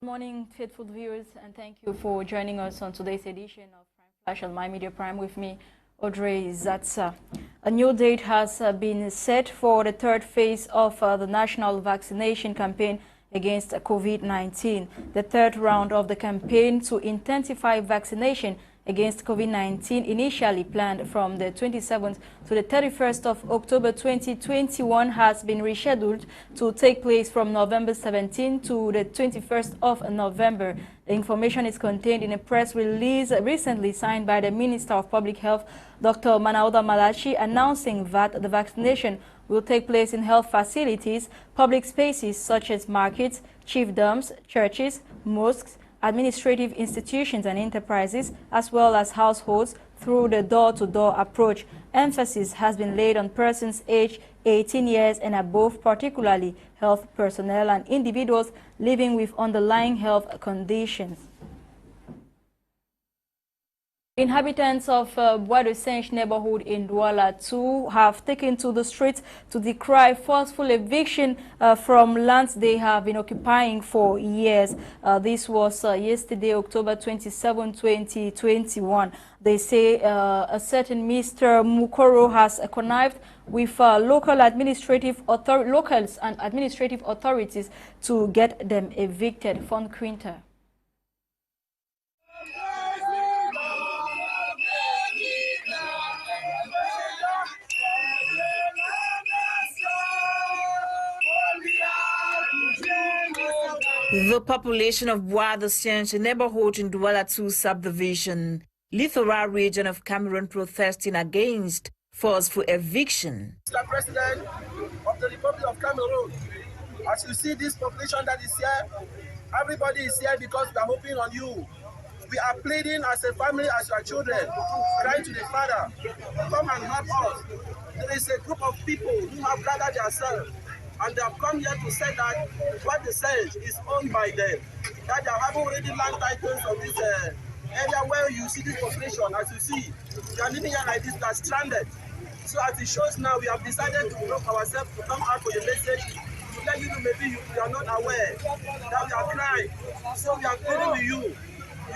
Good morning, faithful viewers, and thank you for joining us on today's edition of Prime Flash on My Media Prime with me, AUDREY ZATSA. A new date has been set for the third phase of the national vaccination campaign against COVID-19. The third round of the campaign to intensify vaccination against COVID-19, initially planned from the 27th to the 31st of October 2021, has been rescheduled to take place from November 17 to the 21st of November. The information is contained in a press release recently signed by the Minister of Public Health, Dr. Manauda Malachi, announcing that the vaccination will take place in health facilities, public spaces such as markets, chiefdoms, churches, mosques, administrative institutions and enterprises, as well as households, through the door-to-door approach. Emphasis has been laid on persons aged 18 years and above, particularly health personnel and individuals living with underlying health conditions. Inhabitants of Bois-de-Senche neighborhood in Douala 2 have taken to the streets to decry forceful eviction from lands they have been occupying for years. This was yesterday, October 27, 2021. They say a certain Mr. Mukoro has connived with locals and administrative authorities to get them evicted. Von Quinter. The population of Bois-de-Senche neighborhood in Douala 2 subdivision, Littoral region of Cameroon, protesting against forceful eviction. Mr. President of the Republic of Cameroon, as you see this population that is here, everybody is here because we are hoping on you. We are pleading as a family, as your children, crying to the Father, come and help us. There is a group of people who have gathered themselves and they have come here to say that what they say is owned by them. That they have already land titles of this area where you see this population. As you see, they are living here like this, they are stranded. So as it shows now, we have decided to block ourselves to come out with a message to let you know maybe you are not aware that we are crying. So we are pleading with you.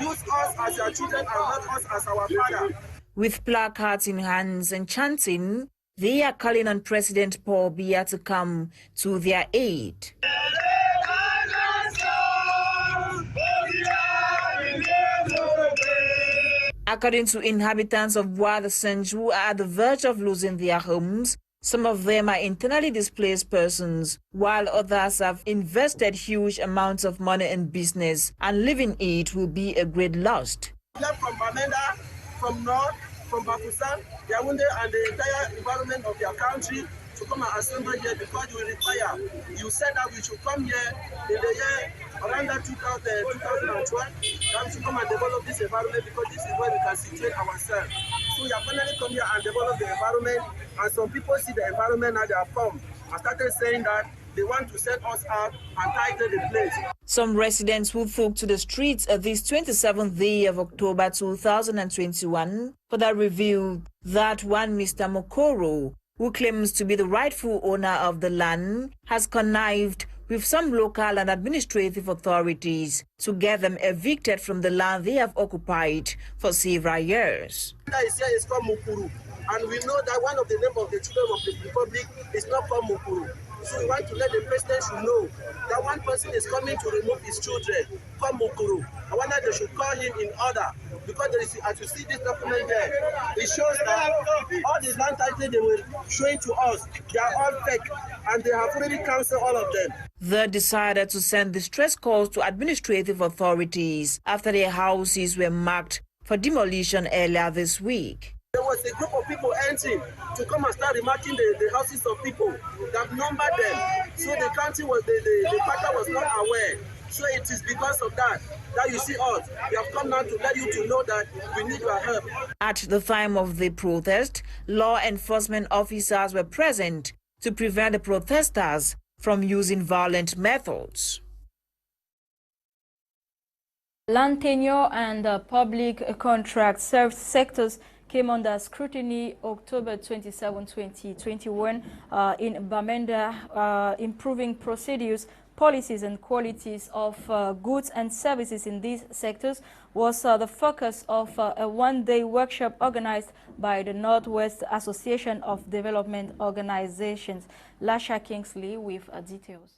Use us as your children and help us as our Father. With placards in hands and chanting, they are calling on President Paul Biya to come to their aid. According to inhabitants of Bois-de-Senche who are at the verge of losing their homes, some of them are internally displaced persons, while others have invested huge amounts of money in business, and leaving it will be a great loss. Left from Bamenda, from North, from Bakusan, Yaoundé, and the entire environment of their country to come and assemble here because you require. You said that we should come here in the year around that 2012, that we should come and develop this environment because this is where we can situate ourselves. So we have finally come here and develop the environment, and some people see the environment now they have come and started saying that they want to send us out and title the place. Some residents who took to the streets this 27th day of October 2021 for that revealed that one Mr. Mokoro, who claims to be the rightful owner of the land, has connived with some local and administrative authorities to get them evicted from the land they have occupied for several years. That is here is called Mukuru, and we know that one of the names of the children of the Republic is not called Mukuru. So we want to let the president should know that one person is coming to remove his children, called Mukuru. I wonder they should call him in order, because there is, as you see this document there, it shows that all the land titles they were showing to us, they are all fake, and they have already cancelled all of them. They decided to send distress calls to administrative authorities after their houses were marked for demolition earlier this week. There was a group of people entering to come and start remarking the houses of people that numbered them. So the county was, the partner was not aware. So it is because of that you see us. We have come now to let you to know that we need your help. At the time of the protest, law enforcement officers were present to prevent the protesters from using violent methods. Land tenure and public contract service sectors came under scrutiny October 27, 2021 in Bamenda, improving procedures, policies and qualities of goods and services in these sectors was the focus of a one-day workshop organized by the Northwest Association of Development Organizations. Lasha Kingsley with details.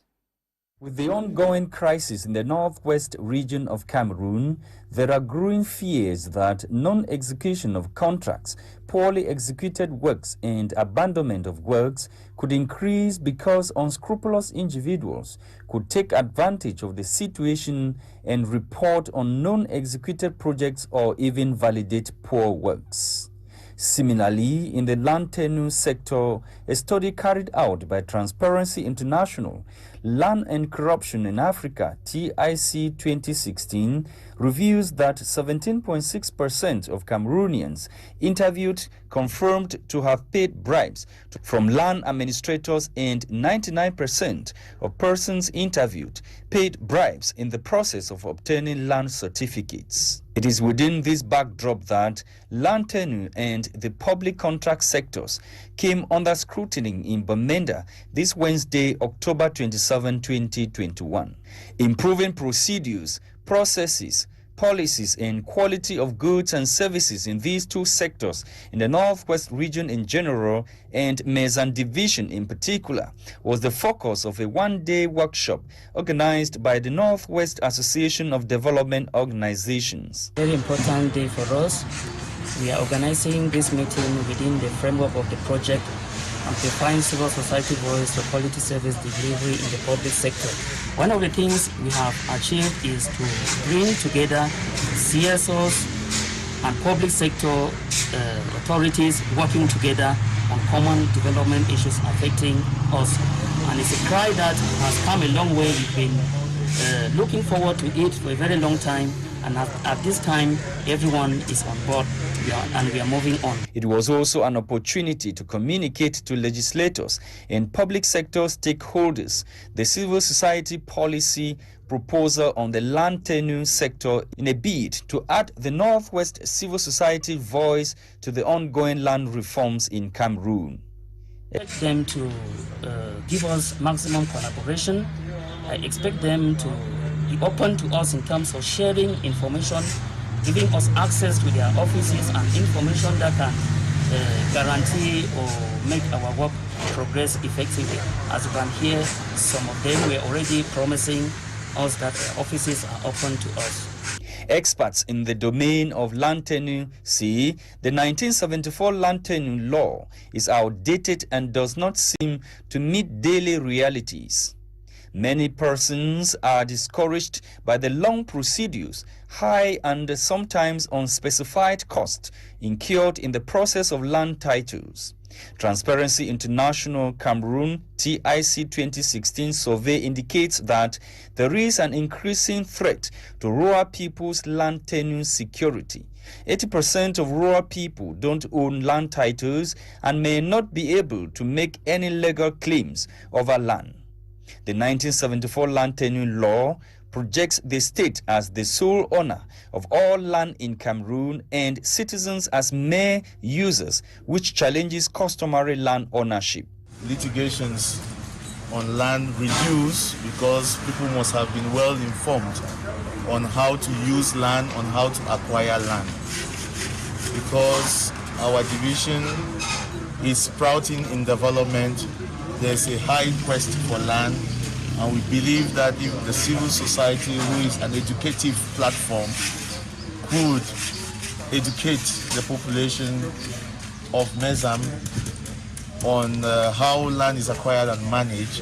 With the ongoing crisis in the northwest region of Cameroon, there are growing fears that non-execution of contracts, poorly executed works and abandonment of works could increase because unscrupulous individuals could take advantage of the situation and report on non-executed projects or even validate poor works. Similarly, in the land tenure sector, a study carried out by Transparency International, Land and Corruption in Africa, TIC 2016, reveals that 17.6% of Cameroonians interviewed confirmed to have paid bribes from land administrators, and 99% of persons interviewed paid bribes in the process of obtaining land certificates. It is within this backdrop that land tenure and the public contract sectors came under scrutiny in Bamenda this Wednesday, October 27, 2021. Improving procedures, processes, policies and quality of goods and services in these two sectors in the Northwest region in general and Mezan Division in particular was the focus of a one-day workshop organized by the Northwest Association of Development Organizations. Very important day for us. We are organizing this meeting within the framework of the project Amplifying Civil Society Voice for Quality Service Delivery in the Public Sector. One of the things we have achieved is to bring together CSOs and public sector authorities working together on common development issues affecting us. And it's a cry that has come a long way. We've been looking forward to it for a very long time, and at this time everyone is on board and we are moving on. It was also an opportunity to communicate to legislators and public sector stakeholders the civil society policy proposal on the land tenure sector in a bid to add the Northwest civil society voice to the ongoing land reforms in Cameroon. I expect them to give us maximum collaboration. I expect them to be open to us in terms of sharing information, giving us access to their offices and information that can guarantee or make our work progress effectively. As you can hear, some of them were already promising us that their offices are open to us. Experts in the domain of land tenure say the 1974 land tenure law is outdated and does not seem to meet daily realities. Many persons are discouraged by the long procedures, high and sometimes unspecified costs incurred in the process of land titles. Transparency International Cameroon TIC 2016 survey indicates that there is an increasing threat to rural people's land tenure security. 80% of rural people don't own land titles and may not be able to make any legal claims over land. The 1974 land tenure law projects the state as the sole owner of all land in Cameroon and citizens as mere users, which challenges customary land ownership. Litigations on land reduce because people must have been well informed on how to use land, on how to acquire land. Because our division is sprouting in development, there's a high quest for land, and we believe that if the civil society, who is an educative platform, could educate the population of Mezam on how land is acquired and managed,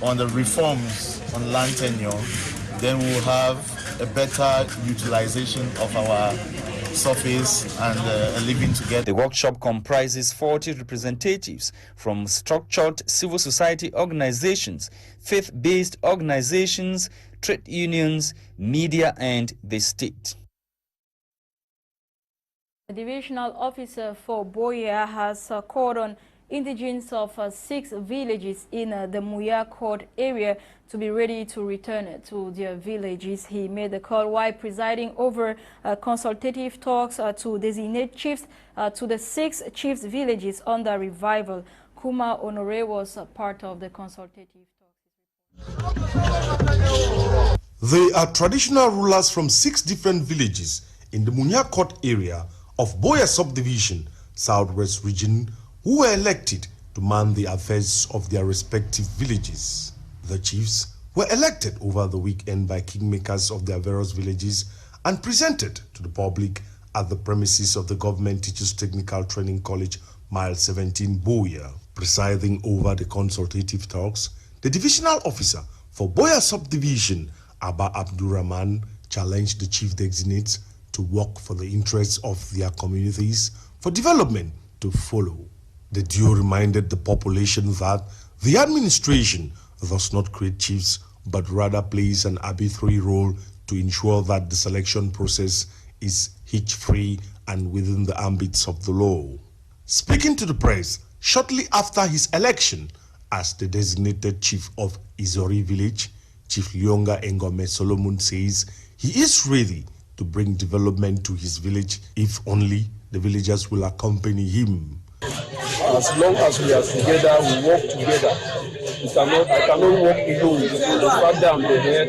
on the reforms on land tenure, then we'll have a better utilization of our surface and a living together. The workshop comprises 40 representatives from structured civil society organizations, faith-based organizations, trade unions, media, and the state. The divisional officer for Boya has called on indigents of 6 villages in the Muya Court area to be ready to return to their villages. He made the call while presiding over consultative talks to designate chiefs to the 6 chiefs villages under revival. Kuma Honore was part of the consultative talks. They are traditional rulers from 6 different villages in the Munyakot area of Boya subdivision, Southwest region, who were elected to man the affairs of their respective villages. The chiefs were elected over the weekend by kingmakers of their various villages and presented to the public at the premises of the Government Teachers Technical Training College, Mile 17, Boya. Presiding over the consultative talks, the divisional officer for Boya subdivision, Abba Abdurrahman, challenged the chief designates to work for the interests of their communities for development to follow. The duo reminded the population that the administration does not create chiefs but rather plays an arbitrary role to ensure that the selection process is hitch-free and within the ambits of the law. Speaking to the press shortly after his election as the designated chief of Izori village, Chief Lyonga Ngome Solomon says he is ready to bring development to his village if only the villagers will accompany him. As long as we are together, we work together. I cannot work alone. The fact that I'm the head,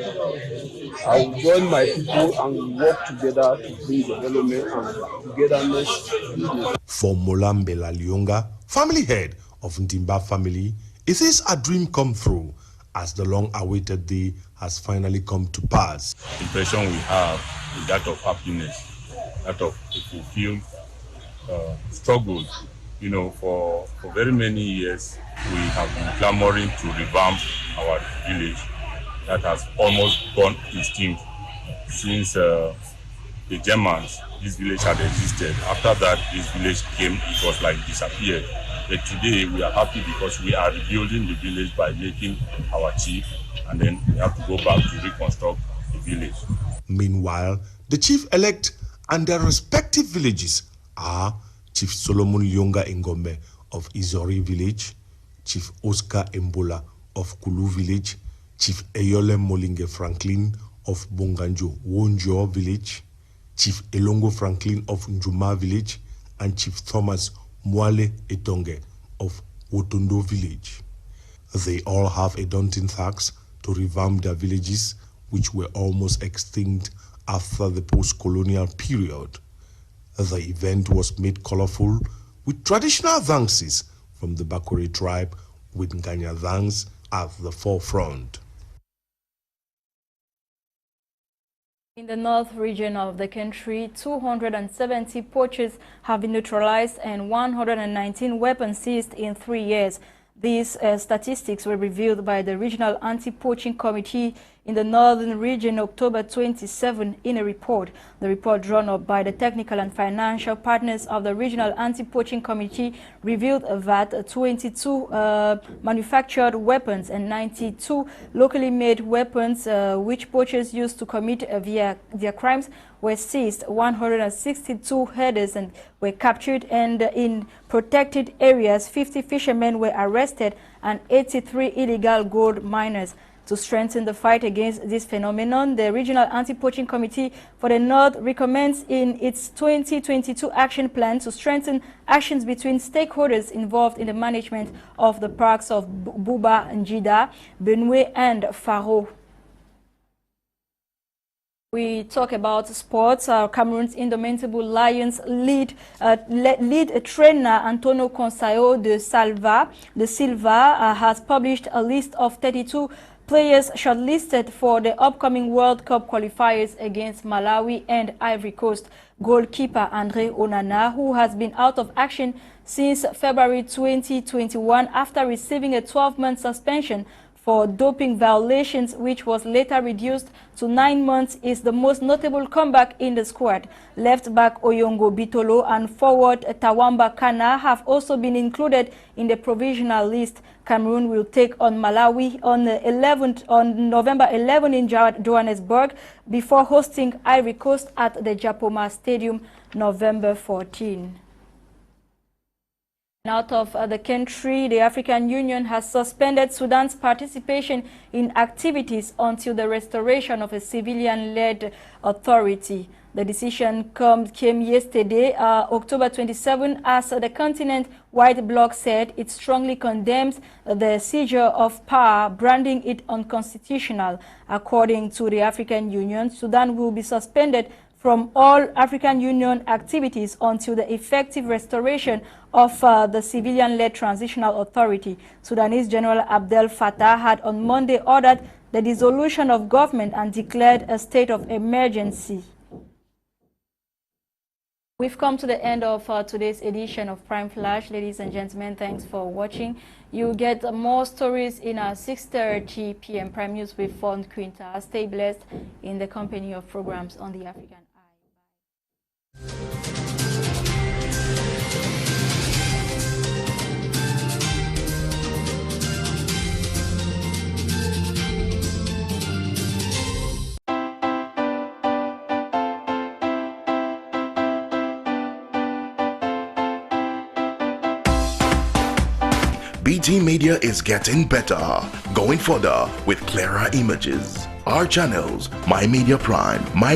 I will join my people and we work together to bring development and togetherness. For Molambela Lyonga, family head of Ndimba family, it is a dream come true as the long-awaited day has finally come to pass. The impression we have is that of happiness, that of a fulfilled struggle. You know, for very many years, we have been clamoring to revamp our village that has almost gone extinct since the Germans. This village had existed. After that, this village came, it was like disappeared. But today, we are happy because we are rebuilding the village by making our chief, and then we have to go back to reconstruct the village. Meanwhile, the chief-elect and their respective villages are Chief Solomon Lyonga Ngome of Izori village, Chief Oscar Mbola of Kulu village, Chief Eyole Molinge Franklin of Bonganjo Wonjo village, Chief Elongo Franklin of Njuma village, and Chief Thomas Mwale Etonge of Wotondo village. They all have a daunting task to revamp their villages, which were almost extinct after the post-colonial period. The event was made colorful with traditional dances from the Bakure tribe, with Nganya dance at the forefront. In the north region of the country, 270 poachers have been neutralized and 119 weapons seized in 3 years. These statistics were revealed by the Regional Anti-Poaching Committee in the Northern Region October 27 in a report. The report drawn up by the technical and financial partners of the Regional Anti-Poaching Committee revealed that 22 manufactured weapons and 92 locally made weapons which poachers used to commit their crimes were seized. 162 headers and were captured, and in protected areas 50 fishermen were arrested and 83 illegal gold miners. To strengthen the fight against this phenomenon, the Regional Anti-Poaching Committee for the North recommends in its 2022 action plan to strengthen actions between stakeholders involved in the management of the parks of Buba, Njida, Benue and Faro. We talk about sports. Cameroon's indomitable Lions lead trainer Antonio Consaio de Silva has published a list of 32 players shortlisted for the upcoming World Cup qualifiers against Malawi and Ivory Coast. Goalkeeper Andre Onana, who has been out of action since February 2021 after receiving a 12-month suspension for doping violations, which was later reduced to 9 months, is the most notable comeback in the squad. Left back Oyongo Bitolo and forward Tawamba Kana have also been included in the provisional list. Cameroon will take on Malawi on November 11 in Johannesburg before hosting Ivory Coast at the Japoma Stadium November 14. Out of the country, the African Union has suspended Sudan's participation in activities until the restoration of a civilian-led authority. The decision came yesterday, October 27, as the continent-wide bloc said it strongly condemns the seizure of power, branding it unconstitutional. According to the African Union, Sudan will be suspended from all African Union activities until the effective restoration of the civilian-led transitional authority. Sudanese General Abdel Fattah had on Monday ordered the dissolution of government and declared a state of emergency. We've come to the end of today's edition of Prime Flash. Ladies and gentlemen, thanks for watching. You'll get more stories in our 6:30 p.m. Prime News with Fond Quinta. Stay blessed in the company of programs on the African Eye. BT Media is getting better, going further with clearer images. Our channels, My Media Prime, My